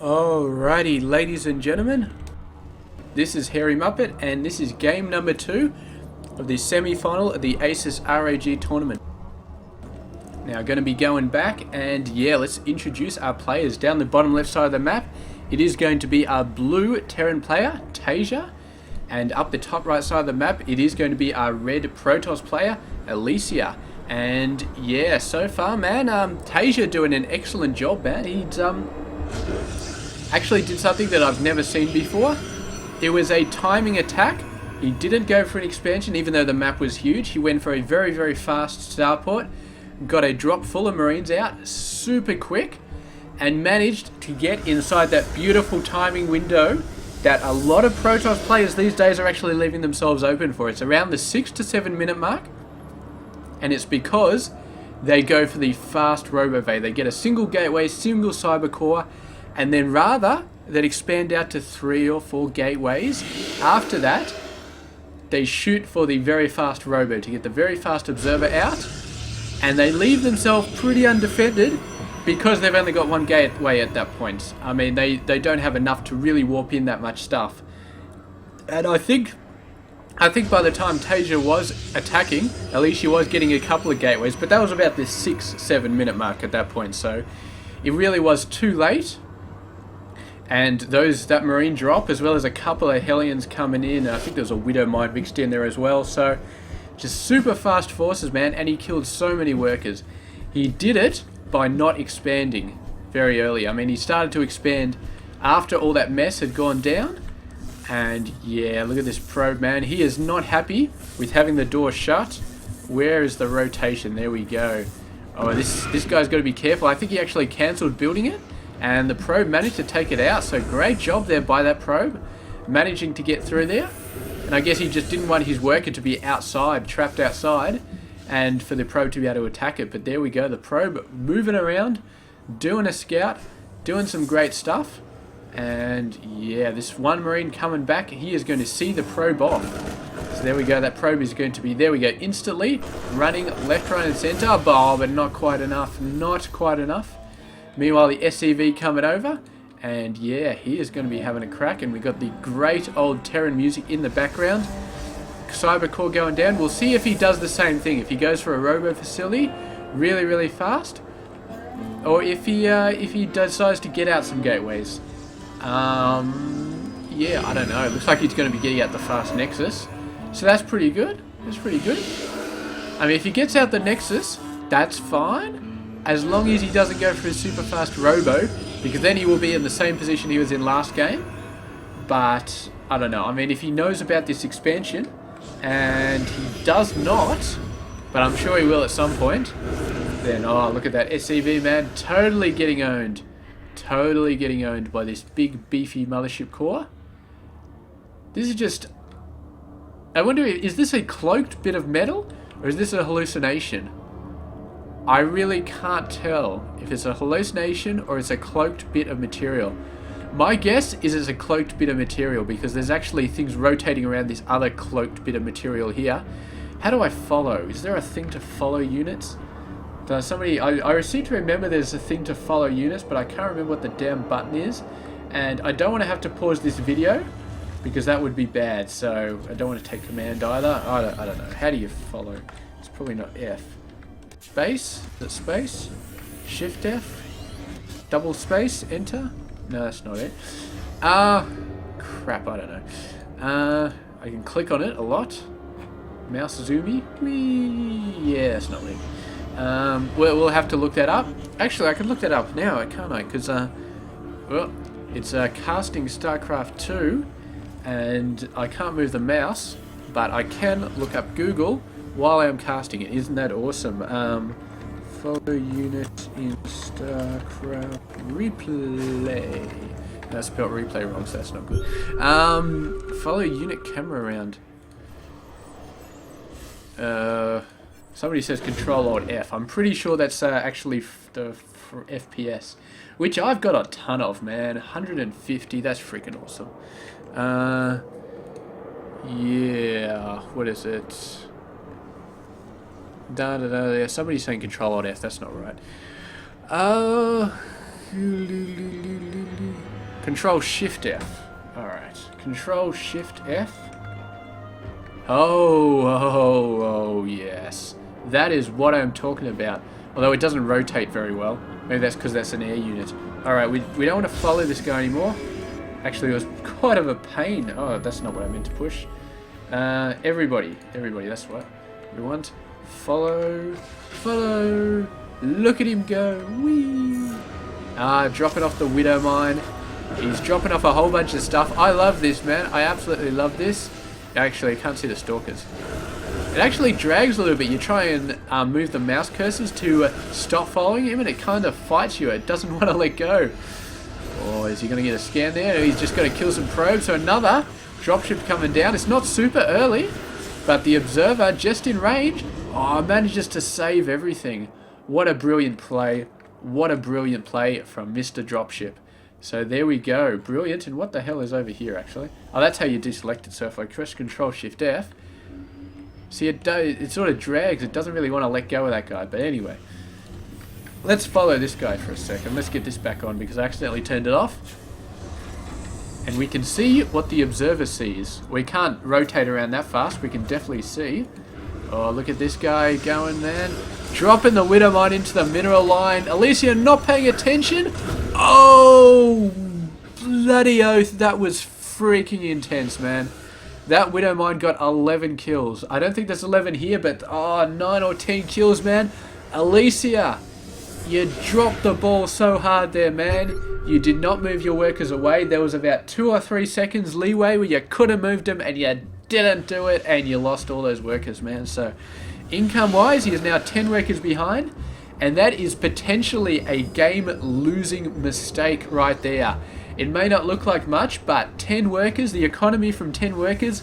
Alrighty, ladies and gentlemen, this is Hairy Muppet, and this is game number 2 of the semi-final of the ASUS ROG tournament. Now, going to be going back, and yeah, let's introduce our players. Down the bottom left side of the map, it is going to be our blue Terran player, TaeJa, and up the top right side of the map, it is going to be our red Protoss player, Alicia. And yeah, so far, man, TaeJa doing an excellent job, man. He's actually did something that I've never seen before. It was a timing attack. He didn't go for an expansion, even though the map was huge. He went for a very, very fast starport, got a drop full of Marines out super quick, and managed to get inside that beautiful timing window that a lot of Protoss players these days are actually leaving themselves open for. It's around the 6 to 7 minute mark, and it's because they go for the fast RoboVay. They get a single gateway, single cyber core, and then rather than expand out to 3 or 4 gateways, after that, they shoot for the very fast robo to get the very fast observer out, and they leave themselves pretty undefended because they've only got 1 gateway at that point. I mean, they don't have enough to really warp in that much stuff. And I think by the time TaeJa was attacking, Alicia was getting a couple of gateways, but that was about the 6-7 minute mark at that point, so it really was too late. And that Marine drop, as well as a couple of Hellions coming in. I think there was a Widow Mine mixed in there as well. So, just super fast forces, man. And he killed so many workers. He did it by not expanding very early. I mean, he started to expand after all that mess had gone down. And yeah, look at this probe, man. He is not happy with having the door shut. Where is the rotation? There we go. Oh, this guy's got to be careful. I think he actually cancelled building it. And the probe managed to take it out, so great job there by that probe, managing to get through there. And I guess he just didn't want his worker to be outside, trapped outside, and for the probe to be able to attack it. But there we go, the probe moving around, doing a scout, doing some great stuff. And yeah, this one Marine coming back, he is going to see the probe off. So there we go, that probe is going to be, there we go, instantly running left, right and centre. Oh, but not quite enough, not quite enough. Meanwhile, the SCV coming over, and yeah, he is going to be having a crack, and we got the great old Terran music in the background. Cyber core going down. We'll see if he does the same thing, if he goes for a robo facility really, really fast, or if he decides to get out some gateways. Yeah, I don't know. It looks like he's going to be getting out the fast Nexus, so that's pretty good. That's pretty good. I mean, if he gets out the Nexus, that's fine. As long as he doesn't go for a super fast robo, because then he will be in the same position he was in last game. But, I don't know. I mean, if he knows about this expansion, and he does not, but I'm sure he will at some point, then, oh, look at that SCV, man. Totally getting owned. Totally getting owned by this big, beefy mothership core. This is just... I wonder, is this a cloaked bit of metal, or is this a hallucination? I really can't tell if it's a hallucination or it's a cloaked bit of material. My guess is it's a cloaked bit of material because there's actually things rotating around this other cloaked bit of material here. How do I follow? Is there a thing to follow units? I seem to remember there's a thing to follow units, but I can't remember what the damn button is. And I don't want to have to pause this video because that would be bad. So I don't want to take command either. I don't know. How do you follow? It's probably not F. Space? Is it space? Shift F? Double space? Enter? No, that's not it. Crap, I don't know. I can click on it a lot. Mouse zoomy? Whee! Yeah, that's not me. We'll have to look that up. Actually, I can look that up now, can't I? Because, well, it's casting Starcraft 2, and I can't move the mouse, but I can look up Google while I am casting it. Isn't that awesome? Follow unit in StarCraft replay. I spelled replay wrong, so that's not good. Follow unit camera around. Somebody says Control-Alt-F. I'm pretty sure that's actually for FPS, which I've got a ton of, man. 150, that's freaking awesome. Yeah, what is it? Yeah, somebody's saying Control-Alt-F, that's not right. Control Shift F. Alright. Control Shift F. Oh, yes. That is what I'm talking about. Although it doesn't rotate very well. Maybe that's because that's an air unit. Alright, we don't want to follow this guy anymore. Actually, it was quite of a pain. Oh, that's not what I meant to push. Everybody, that's what we want. Follow. Look at him go. Whee! Dropping off the Widow Mine. He's dropping off a whole bunch of stuff. I love this, man. I absolutely love this. Actually, I can't see the stalkers. It actually drags a little bit. You try and move the mouse cursors to stop following him, and it kind of fights you. It doesn't want to let go. Oh, is he going to get a scan there? He's just got to kill some probes. So another dropship coming down. It's not super early, but the observer just in range. Oh, manages to save everything. What a brilliant play. What a brilliant play from Mr. Dropship. So there we go. Brilliant. And what the hell is over here, actually? Oh, that's how you deselect it. So if I press Control Shift F, see, it sort of drags. It doesn't really want to let go of that guy. But anyway, let's follow this guy for a second. Let's get this back on because I accidentally turned it off. And we can see what the observer sees. We can't rotate around that fast. We can definitely see. Oh, look at this guy going, man. Dropping the Widow Mine into the mineral line. Alicia not paying attention. Oh, bloody oath. That was freaking intense, man. That Widow Mine got 11 kills. I don't think there's 11 here, but 9 or 10 kills, man. Alicia, you dropped the ball so hard there, man. You did not move your workers away. There was about 2 or 3 seconds leeway where you could have moved them and you didn't do it and you lost all those workers, man. So income-wise, he is now 10 workers behind, and that is potentially a game-losing mistake right there. It may not look like much, but 10 workers, the economy from 10 workers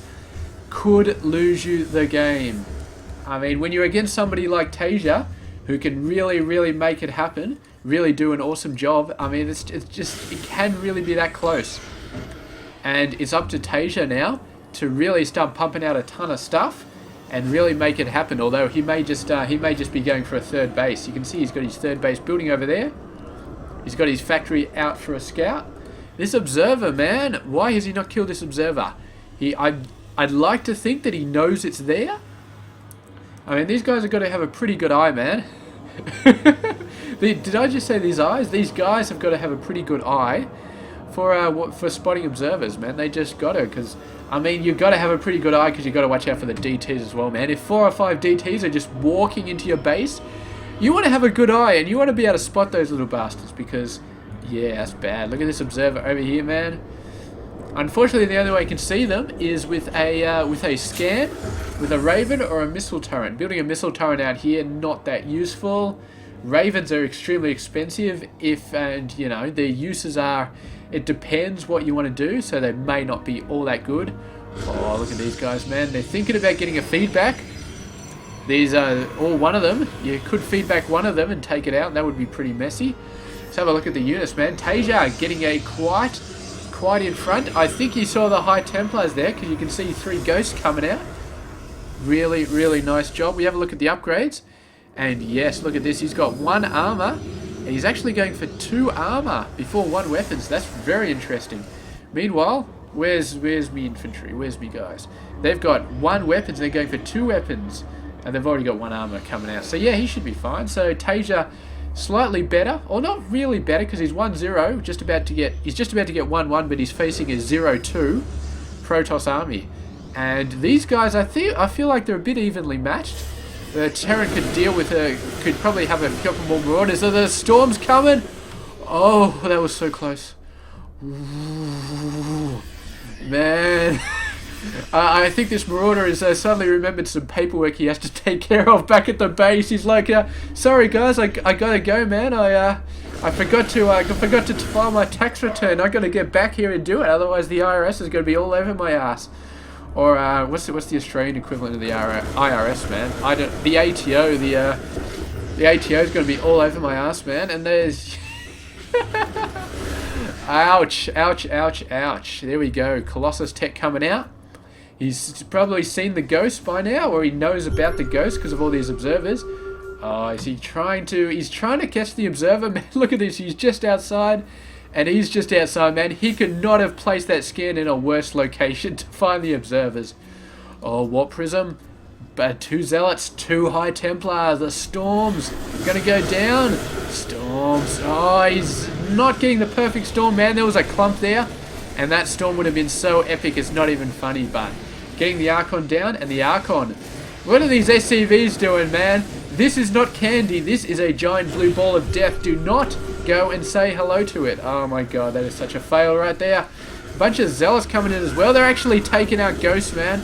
could lose you the game. I mean, when you're against somebody like TaeJa, who can really, really make it happen, really do an awesome job, I mean, it can really be that close. And it's up to TaeJa now to really start pumping out a ton of stuff and really make it happen. Although he may just be going for a third base. You can see he's got his third base building over there. He's got his factory out for a scout. This observer, man, why has he not killed this observer? I'd like to think that he knows it's there. I mean, these guys have got to have a pretty good eye, man. Did I just say these eyes? These guys have got to have a pretty good eye for spotting observers, man. They just got to, because I mean, you've got to have a pretty good eye because you've got to watch out for the DTs as well, man. If 4 or 5 DTs are just walking into your base, you want to have a good eye and you want to be able to spot those little bastards because, yeah, that's bad. Look at this observer over here, man. Unfortunately, the only way I can see them is with a scan, with a Raven or a missile turret. Building a missile turret out here, not that useful. Ravens are extremely expensive and you know, their uses are, it depends what you want to do, so they may not be all that good. Oh, look at these guys, man. They're thinking about getting a feedback. These are all one of them. You could feedback one of them and take it out. That would be pretty messy. Let's have a look at the units, man. TaeJa getting a quite in front. I think you saw the High Templars there because you can see 3 ghosts coming out. Really, really nice job. We have a look at the upgrades. And yes, look at this. He's got 1 armor. And he's actually going for 2 armor before 1 weapons. That's very interesting. Meanwhile, where's me infantry? Where's me guys? They've got 1 weapons and they're going for 2 weapons. And they've already got 1 armor coming out. So yeah, he should be fine. So TaeJa slightly better, or not really better because he's 1-0. He's just about to get 1-1, but he's facing a 0-2 Protoss army. And these guys, I feel like they're a bit evenly matched. The Terran could probably have a couple more marauders. Are the storms coming? Oh, that was so close. Ooh, man. I think this marauder has suddenly remembered some paperwork he has to take care of back at the base. He's like, sorry guys, I gotta go, man. I forgot to file my tax return. I gotta get back here and do it. Otherwise, the IRS is gonna be all over my ass. Or what's the Australian equivalent of the IRS, man? The ATO. The ATO is gonna be all over my ass, man. And there's ouch, ouch, ouch, ouch. There we go. Colossus Tech coming out. He's probably seen the ghost by now, or he knows about the ghost because of all these observers. Oh, is he trying to... He's trying to catch the observer. Man, look at this. He's just outside. and he's just outside, man. He could not have placed that scan in a worse location to find the observers. Oh, Warp Prism. But 2 Zealots, 2 High Templars. The Storm's gonna go down. Storms. Oh, he's not getting the perfect Storm, man. There was a clump there, and that Storm would have been so epic, it's not even funny. But getting the Archon down, and the Archon. What are these SCVs doing, man? This is not candy. This is a giant blue ball of death. Do not go and say hello to it. Oh my god, that is such a fail right there. A bunch of Zealots coming in as well. They're actually taking out Ghosts, man.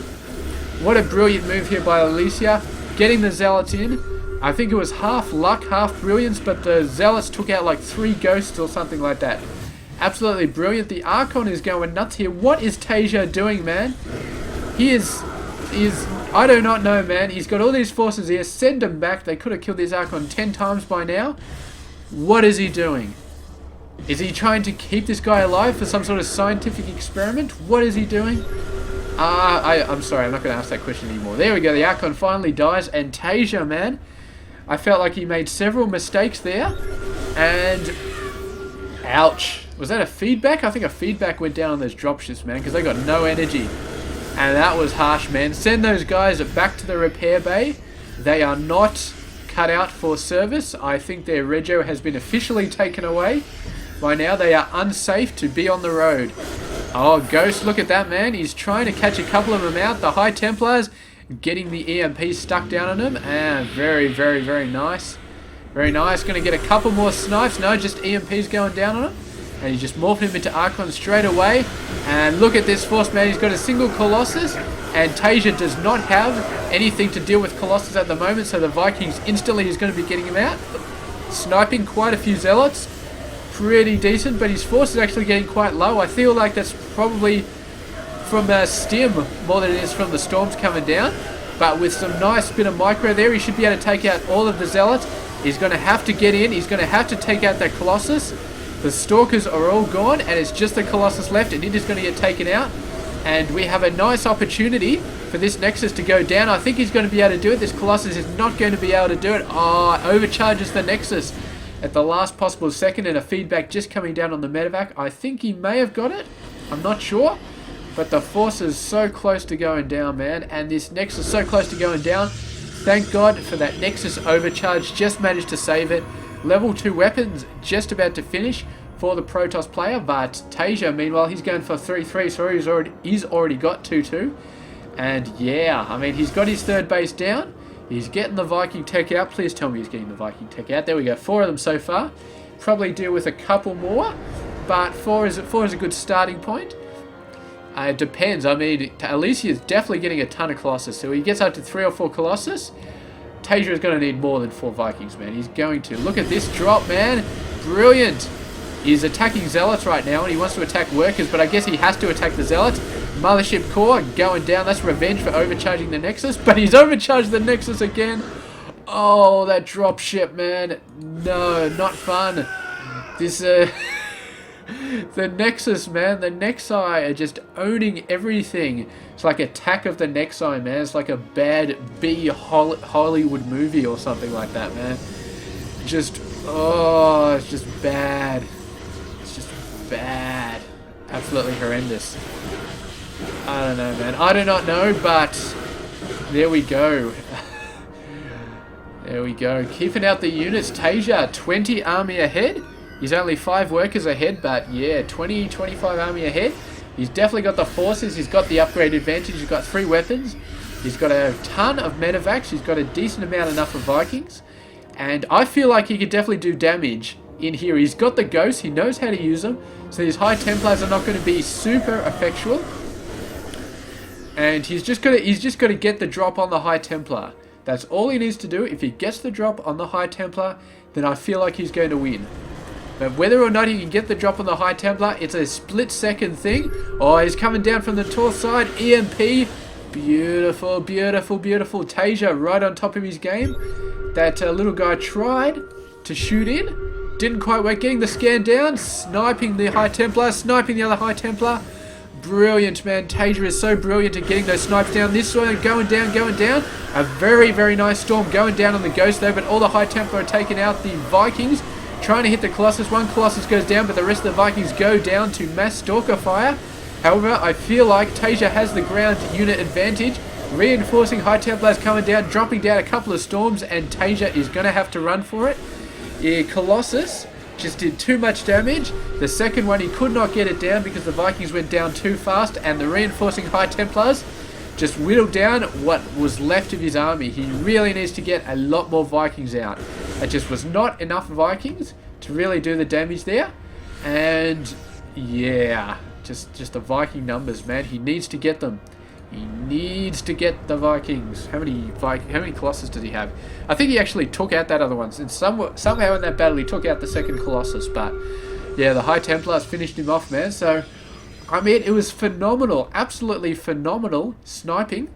What a brilliant move here by Alicia. Getting the Zealots in. I think it was half luck, half brilliance, but the Zealots took out like 3 Ghosts or something like that. Absolutely brilliant. The Archon is going nuts here. What is TaeJa doing, man? He is... I do not know, man. He's got all these forces here. Send them back. They could have killed this Archon 10 times by now. What is he doing? Is he trying to keep this guy alive for some sort of scientific experiment? What is he doing? I'm sorry, I'm not going to ask that question anymore. There we go, the Archon finally dies, and TaeJa, man, I felt like he made several mistakes there, and ouch. Was that a feedback? I think a feedback went down on those dropships, man, because they got no energy, and that was harsh, man. Send those guys back to the repair bay. They are not cut out for service. I think their rego has been officially taken away. By now, they are unsafe to be on the road. Oh, Ghost, look at that, man. He's trying to catch a couple of them out. The High Templars getting the EMP stuck down on them. And very, very, very nice. Very nice. Going to get a couple more snipes. No, just EMPs going down on him. And he's just morphing him into Archon straight away. And look at this force, man. He's got a single Colossus. And TaeJa does not have anything to deal with Colossus at the moment. So the Vikings instantly is going to be getting him out. Sniping quite a few Zealots. Pretty decent, but his force is actually getting quite low. I feel like that's probably from Stim more than it is from the Storms coming down. But with some nice bit of micro there, he should be able to take out all of the Zealots. He's going to have to get in. He's going to have to take out that Colossus. The Stalkers are all gone, and it's just the Colossus left, and it is going to get taken out. And we have a nice opportunity for this Nexus to go down. I think he's going to be able to do it. This Colossus is not going to be able to do it. Oh, overcharges the Nexus at the last possible second, and a feedback just coming down on the medevac. I think he may have got it. I'm not sure. But the force is so close to going down, man. And this Nexus is so close to going down. Thank God for that Nexus overcharge. Just managed to save it. Level 2 weapons just about to finish for the Protoss player. But TaeJa, meanwhile, he's going for 3-3. So he's already got 2-2. And yeah, I mean, he's got his third base down. He's getting the Viking tech out. Please tell me he's getting the Viking tech out. There we go. 4 of them so far. Probably deal with a couple more. But 4 is a good starting point. It depends. I mean, Alicia is definitely getting a ton of Colossus. So he gets up to 3 or 4 Colossus. TaeJa is going to need more than 4 Vikings, man. He's going to. Look at this drop, man. Brilliant. He's attacking Zealots right now, and he wants to attack Workers, but I guess he has to attack the Zealots. Mothership Core going down. That's revenge for overcharging the Nexus, but he's overcharged the Nexus again. Oh, that drop ship, man. No, not fun. This, the Nexus, man. The Nexi are just owning everything. It's like Attack of the Nexi, man. It's like a bad B Hollywood movie or something like that, man. Just, oh, it's just bad. It's just bad. Absolutely horrendous. I don't know, man. I do not know, but there we go. There we go. Keeping out the units. TaeJa, 20 army ahead. He's only 5 workers ahead, but yeah, 20, 25 army ahead. He's definitely got the forces. He's got the upgrade advantage. He's got 3 weapons. He's got a ton of medevacs. He's got a decent amount enough of Vikings. And I feel like he could definitely do damage in here. He's got the ghosts. He knows how to use them. So these High Templars are not going to be super effectual. And he's just got to get the drop on the High Templar. That's all he needs to do. If he gets the drop on the High Templar, then I feel like he's going to win. But whether or not he can get the drop on the High Templar, it's a split-second thing. Oh, he's coming down from the Torth side. EMP. Beautiful, beautiful, beautiful. TaeJa right on top of his game. That little guy tried to shoot in. Didn't quite work. Getting the scan down. Sniping the High Templar. Sniping the other High Templar. Brilliant, man. TaeJa is so brilliant at getting those snipes down. This one going down, going down. A very, very nice storm going down on the Ghost though, but all the High Templar are taking out the Vikings. trying to hit the Colossus. One Colossus goes down, but the rest of the Vikings go down to mass Stalker fire. However, I feel like TaeJa has the ground unit advantage. Reinforcing High Templars coming down, dropping down a couple of storms, and TaeJa is going to have to run for it. Yeah, Colossus just did too much damage. The second one, he could not get it down because the Vikings went down too fast, and the reinforcing High Templars just whittled down what was left of his army. He really needs to get a lot more Vikings out. It just was not enough Vikings to really do the damage there. And yeah, just the Viking numbers, man. He needs to get them. He needs to get the Vikings. How many Colossus does he have? I think he actually took out that other one. And somehow in that battle he took out the second Colossus. But yeah, the High Templars finished him off, man. So I mean, it was phenomenal, absolutely phenomenal sniping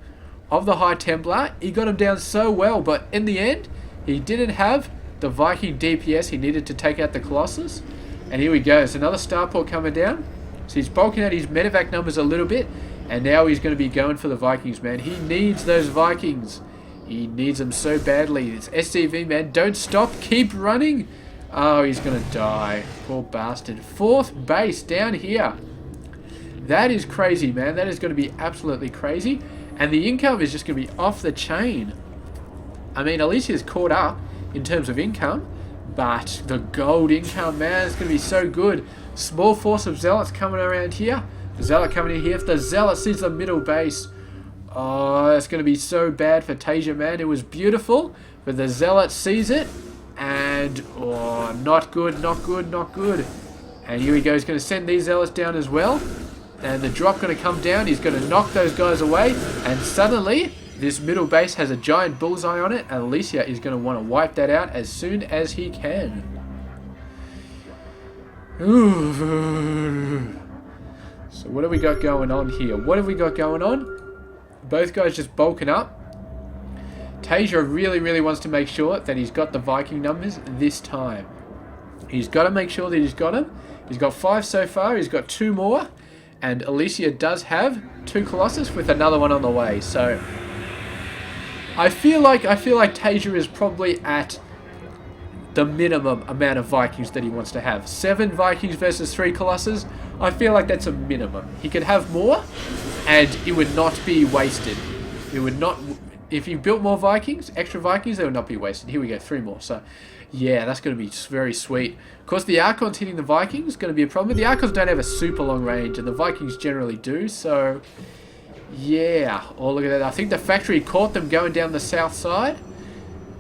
of the High Templar. He got him down so well, but in the end, he didn't have the Viking DPS he needed to take out the Colossus. And here we go. It's another starport coming down. So he's bulking out his medevac numbers a little bit, and now he's going to be going for the Vikings, man. He needs those Vikings. He needs them so badly. It's SCV, man. Don't stop. Keep running. Oh, he's going to die. Poor bastard. Fourth base down here. That is crazy, man. That is going to be absolutely crazy. And the income is just going to be off the chain. I mean, Alicia's caught up in terms of income, but the gold income, man, is going to be so good. Small force of Zealots coming around here. The Zealot coming in here. If the Zealot sees the middle base, oh, that's going to be so bad for TaeJa, man. It was beautiful, but the Zealot sees it, and oh, not good, not good, not good. And here we go. He's going to send these Zealots down as well. And the drop going to come down. He's going to knock those guys away. And suddenly, this middle base has a giant bullseye on it. And Alicia is going to want to wipe that out as soon as he can. Ooh. So what have we got going on here? What have we got going on? Both guys just bulking up. TaeJa really, really wants to make sure that he's got the Viking numbers this time. He's got to make sure that he's got them. He's got 5 so far. He's got 2 more. And Alicia does have 2 Colossus with another one on the way. So I feel like TaeJa is probably at the minimum amount of Vikings that he wants to have. 7 Vikings versus 3 Colossus. I feel like that's a minimum. He could have more, and it would not be wasted. It would not. If you built more Vikings, extra Vikings, they would not be wasted. Here we go, 3 more. So yeah, that's going to be very sweet. Of course, the Archons hitting the Vikings is going to be a problem. The Archons don't have a super long range, and the Vikings generally do. So yeah, oh look at that. I think the factory caught them going down the south side.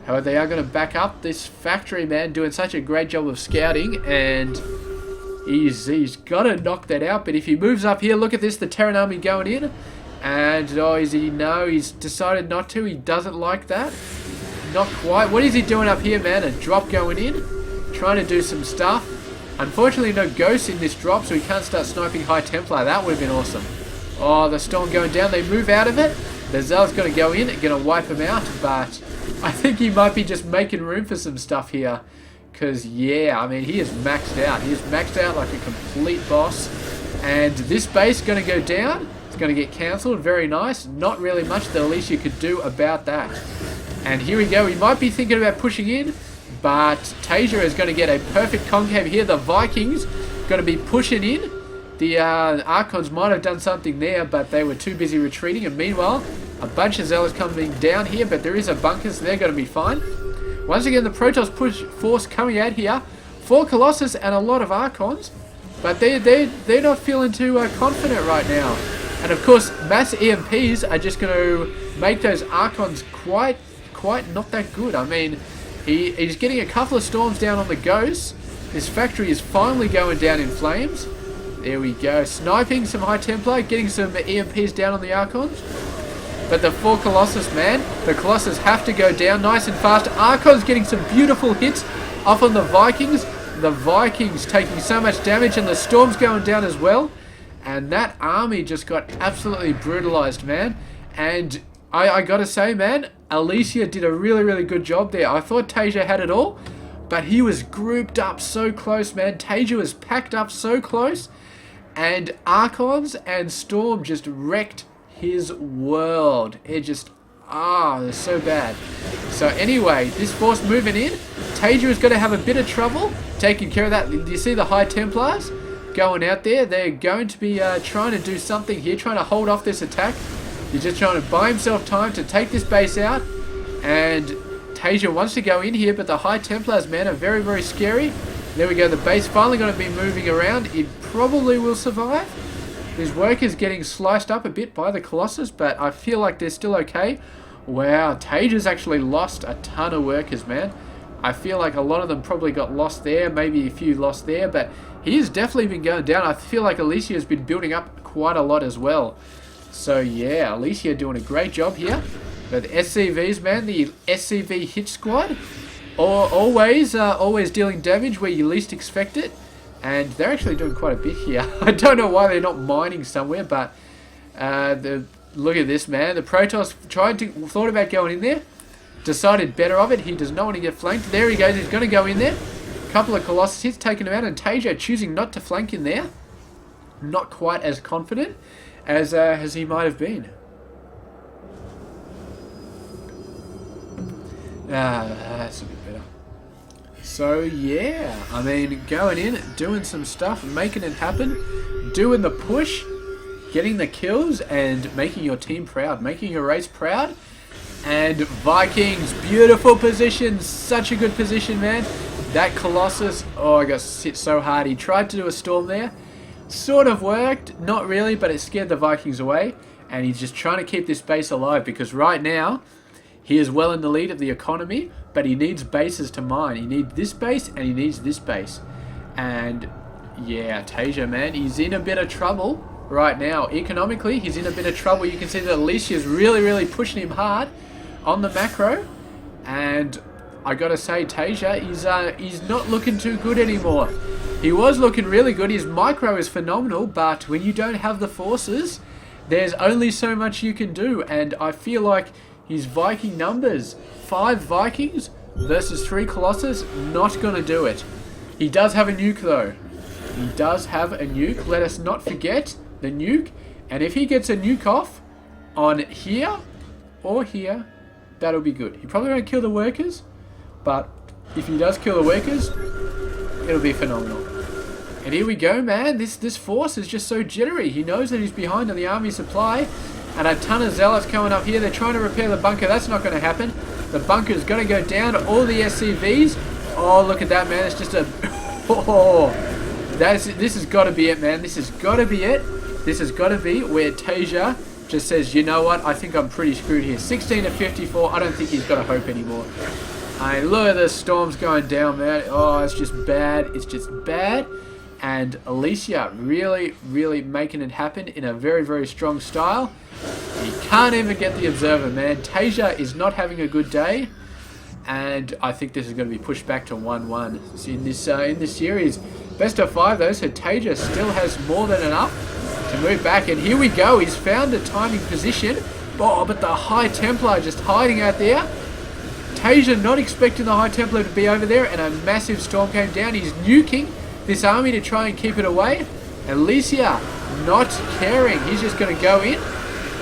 However, they are going to back up. This factory, man, doing such a great job of scouting, and he's got to knock that out. But if he moves up here, look at this, the Terran army going in. And, oh, is he? No, he's decided not to. He doesn't like that. Not quite. What is he doing up here, man? A drop going in. Trying to do some stuff. Unfortunately, no ghosts in this drop, so he can't start sniping High Templar. That would have been awesome. Oh, the storm going down. They move out of it. The Zealot's going to go in and going to wipe him out. But I think he might be just making room for some stuff here. Because, yeah, I mean, he is maxed out. He is maxed out like a complete boss. And this base is going to go down. It's going to get cancelled. Very nice. Not really much that Alicia could do about that. And here we go. We might be thinking about pushing in. But TaeJa is going to get a perfect concave here. The Vikings going to be pushing in. The Archons might have done something there, but they were too busy retreating. And meanwhile, a bunch of Zealots coming down here, but there is a bunker, so they're going to be fine. Once again, the Protoss push force coming out here. 4 Colossus and a lot of Archons, but they're not feeling too confident right now. And of course, mass EMPs are just going to make those Archons quite not that good. I mean, he's getting a couple of storms down on the Ghosts. This factory is finally going down in flames. There we go. Sniping some High Templar, getting some EMPs down on the Archons. But the 4 Colossus, man, the Colossus have to go down nice and fast. Archons getting some beautiful hits off on the Vikings. The Vikings taking so much damage, and the storm's going down as well. And that army just got absolutely brutalized, man. And I gotta say, man, Alicia did a really, really good job there. I thought TaeJa had it all, but he was grouped up so close, man. TaeJa was packed up so close. And Archons and Storm just wrecked his world. It just, they're so bad. So anyway, this force moving in. TaeJa is going to have a bit of trouble taking care of that. Do you see the High Templars going out there? They're going to be trying to do something here, trying to hold off this attack. He's just trying to buy himself time to take this base out. And TaeJa wants to go in here, but the High Templars, man, are very, very scary. There we go. The base finally going to be moving around. It probably will survive. His workers getting sliced up a bit by the Colossus, but I feel like they're still okay. Wow, TaeJa's actually lost a ton of workers, man. I feel like a lot of them probably got lost there, maybe a few lost there, but he has definitely been going down. I feel like Alicia has been building up quite a lot as well. So yeah, Alicia doing a great job here. But the SCVs, man, the SCV hit squad, always dealing damage where you least expect it. And they're actually doing quite a bit here. I don't know why they're not mining somewhere, but look at this, man. The Protoss thought about going in there, decided better of it. He does not want to get flanked. There he goes. He's going to go in there. A couple of Colossus hits taken him out, and TaeJa choosing not to flank in there. Not quite as confident as he might have been. That's a bit better. So yeah, I mean, going in, doing some stuff, making it happen, doing the push, getting the kills, and making your team proud, making your race proud. And Vikings, beautiful position, such a good position, man. That Colossus, oh, I got hit so hard. He tried to do a storm there, sort of worked, not really, but it scared the Vikings away. And he's just trying to keep this base alive, because right now he is well in the lead of the economy, but he needs bases to mine. He needs this base and he needs this base. And yeah, TaeJa, man, he's in a bit of trouble right now. Economically, he's in a bit of trouble. You can see that Alicia is really, really pushing him hard on the macro. And I gotta say, TaeJa, he's not looking too good anymore. He was looking really good. His micro is phenomenal, but when you don't have the forces, there's only so much you can do. And I feel like his Viking numbers, 5 Vikings versus 3 Colossus, not going to do it. He does have a nuke though. He does have a nuke. Let us not forget the nuke. And if he gets a nuke off on here or here, that'll be good. He probably won't kill the workers, but if he does kill the workers, it'll be phenomenal. And here we go, man. This force is just so jittery. He knows that he's behind on the army supply. And a ton of zealots coming up here. They're trying to repair the bunker. That's not going to happen. The bunker is going to go down. All the SCVs. Oh, look at that, man. It's just a... Oh, this has got to be it, man. This has got to be it. This has got to be where TaeJa just says, you know what? I think I'm pretty screwed here. 16 to 54. I don't think he's got a hope anymore. I mean, look at the storms going down, man. Oh, it's just bad. It's just bad. And Alicia really, really making it happen in a very, very strong style. He can't even get the observer, man. TaeJa is not having a good day. And I think this is going to be pushed back to 1-1. So in this series, best of 5 though, so TaeJa still has more than enough to move back. And here we go. He's found a timing position. Oh, but the High Templar just hiding out there. TaeJa not expecting the High Templar to be over there, and a massive storm came down. He's nuking this army to try and keep it away. Alicia not caring. He's just going to go in.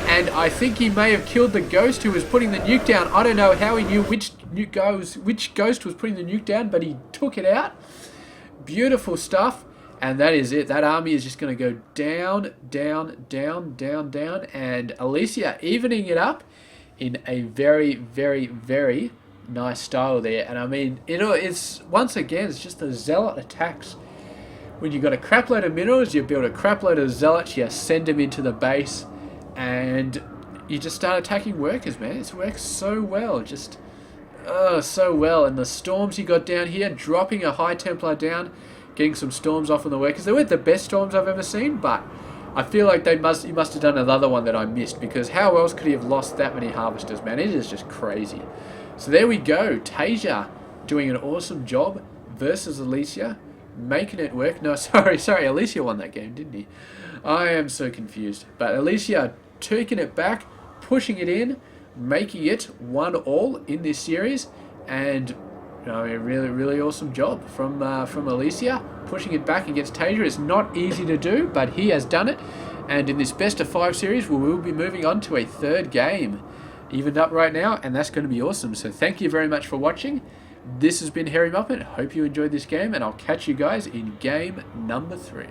And I think he may have killed the ghost who was putting the nuke down. I don't know how he knew which ghost was putting the nuke down, but he took it out. Beautiful stuff. And that is it. That army is just going to go down, down, down, down, down. And Alicia evening it up in a very, very, very nice style there. And I mean, it's once again, it's just the zealot attacks. When you've got a crap load of minerals, you build a crap load of zealots, you send them into the base, and you just start attacking workers, man. It's worked so well, just so well. And the storms you got down here, dropping a High Templar down, getting some storms off on the workers. They weren't the best storms I've ever seen, but I feel like he must have done another one that I missed, because how else could he have lost that many harvesters, man? It is just crazy. So there we go. TaeJa doing an awesome job versus Alicia, making it work. No, sorry, Alicia won that game, didn't he? I am so confused. But Alicia taking it back, pushing it in, making it 1-1 in this series, and a really, really awesome job from Alicia, pushing it back against TaeJa. It's not easy to do, but he has done it. And in this best of 5 series, we will be moving on to a 3rd game, evened up right now, and that's going to be awesome. So thank you very much for watching. This has been Hairy Muppet. Hope you enjoyed this game, and I'll catch you guys in game number 3.